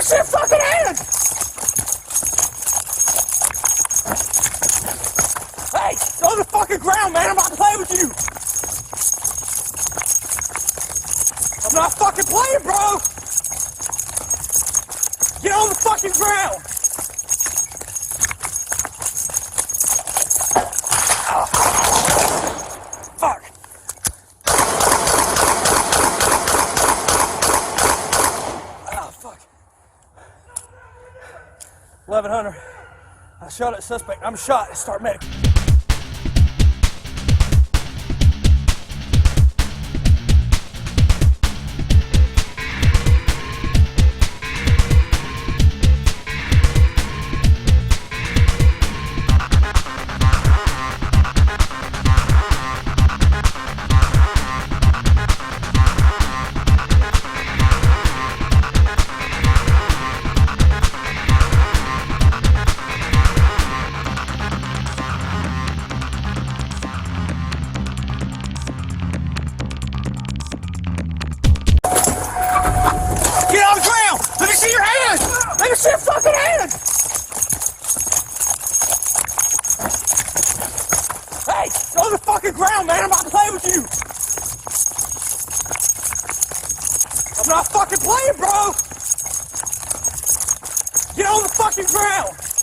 see your fucking hand! Hey, it's on the fucking ground, man. I'm not playing with you. I'm not fucking playing, bro. Get on the fucking ground. Oh. Fuck. Oh, fuck. 1100. I shot at suspect. I'm shot. Start medic. Let me see your fucking hand! Hey, it's on the fucking ground, man. I'm not playing with you. I'm not fucking playing, bro. Get on the fucking ground.